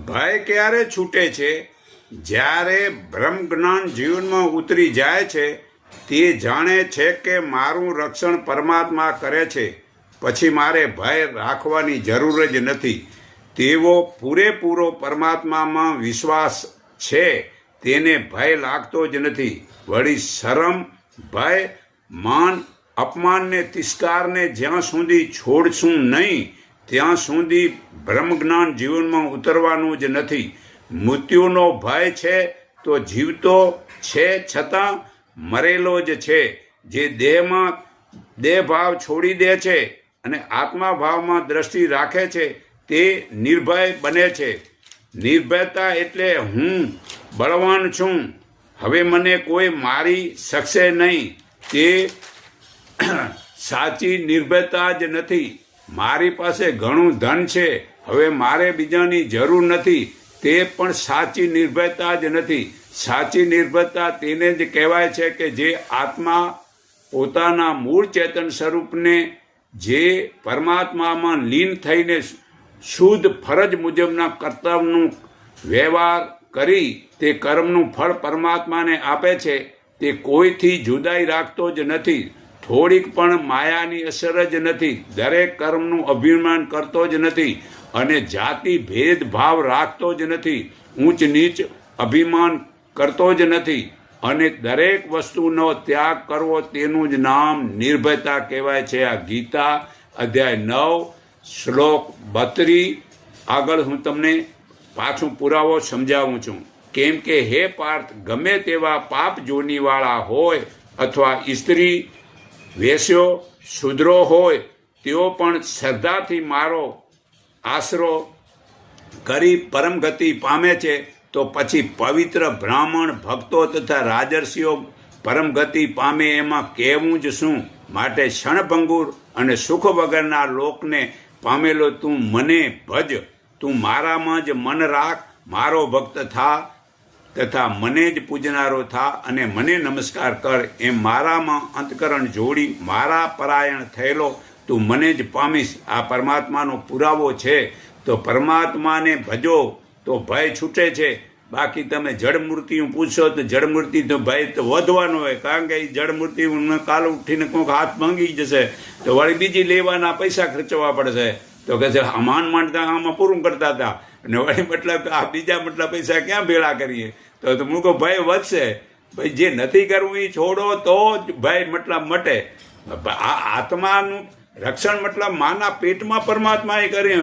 ભય ક્યારે છૂટે છે? જ્યારે બ્રહ્મ જ્ઞાન જીવનમાં ઉતરી જાય છે, તે જાણે છે કે મારું રક્ષણ પરમાત્મા કરે છે, પછી મારે ભય રાખવાની જરૂર જ નથી. તેવો પૂરેપૂરો પરમાત્મામાં વિશ્વાસ છે, તેને ભય લાગતો જ નથી. વળી શરમ, ભય, માન, અપમાનને, તિરસ્કારને જ્યાં સુધી છોડશું નહીં, ત્યાં સુધી બ્રહ્મજ્ઞાન જીવનમાં ઉતરવાનું જ નથી. મૃત્યુનો ભય છે તો જીવતો છે છતાં મરેલો જ છે. જે દેહમાં દેહભાવ છોડી દે છે અને આત્માભાવમાં દ્રષ્ટિ રાખે છે, તે નિર્ભય બને છે. નિર્ભયતા એટલે હું બળવાન છું, હવે મને કોઈ મારી શકશે નહીં, તે સાચી નિર્ભયતા જ નથી. મારી પાસે ઘણું ધન છે, હવે મારે બીજાની જરૂર નથી, તે પણ સાચી નિર્ભયતા જ નથી. સાચી નિર્ભયતા તેને જ કહેવાય છે કે જે આત્મા પોતાના મૂળ ચેતન સ્વરૂપને, જે પરમાત્મામાં લીન થઈને શુદ્ધ ફરજ મુજબના કર્તવ્યનું વ્યવહાર કરી તે કર્મનું ફળ પરમાત્માને આપે છે, તે કોઈથી જુદાઈ રાખતો જ નથી. થોડીક પણ માયાની અસર જ નથી. દરેક કર્મનું અભિમાન કરતો જ નથી અને જાતિ ભેદભાવ રાખતો જ નથી. ઊંચ નીચ અભિમાન કરતો જ નથી અને દરેક વસ્તુનો ત્યાગ કરવો, તેનું જ નામ નિર્ભયતા કહેવાય છે. આ ગીતા અધ્યાય 9 શ્લોક 32. આગળ હું તમને પાછું પુરાવો સમજાવું છું. કેમ કે હે પાર્થ, ગમે તેવા પાપ જોનીવાળા હોય અથવા સ્ત્રી, વેશ્યો, શૂદ્રો હોય, તેઓ પણ શ્રદ્ધાથી મારો આશરો કરી પરમગતિ પામે છે, તો પછી પવિત્ર બ્રાહ્મણ, ભક્તો તથા રાજર્ષિઓ પરમગતિ પામે એમાં કહેવું જ શું? માટે ક્ષણભંગુર અને સુખ વગરના લોકને પામેલો તું મને ભજ. તું મારામાં જ મન રાખ, મારો ભક્ત થા તથા મને જ પૂજનારો થા અને મને નમસ્કાર કર. એમ મારામાં અંતકરણ જોડી મારા પરાયણ થયેલો તું મને જ પામીશ. આ પરમાત્માનો પુરાવો છે. તો પરમાત્માને ભજો તો ભય છૂટે છે. બાકી તમે જડમૂર્તિ પૂછશો તો જડમૂર્તિ તો ભય તો વધવાનો હોય, કારણ કે એ જડમૂર્તિ કાલ ઉઠીને કોઈક હાથ ભાંગી જશે તો વળી બીજી લેવાના પૈસા ખર્ચવા પડશે. તો કહે છે માંડ માંડતા આમાં પૂરું કરતા હતા અને વળી મતલબ આ બીજા મતલબ પૈસા ક્યાં ભેળા કરીએ? તો હું કહું ભય વધશે. ભાઈ જે નથી કરવું એ છોડો તો જ ભય મતલબ મટે. આ આત્માનું રક્ષણ મતલબ માના પેટમાં પરમાત્માએ કર્યું.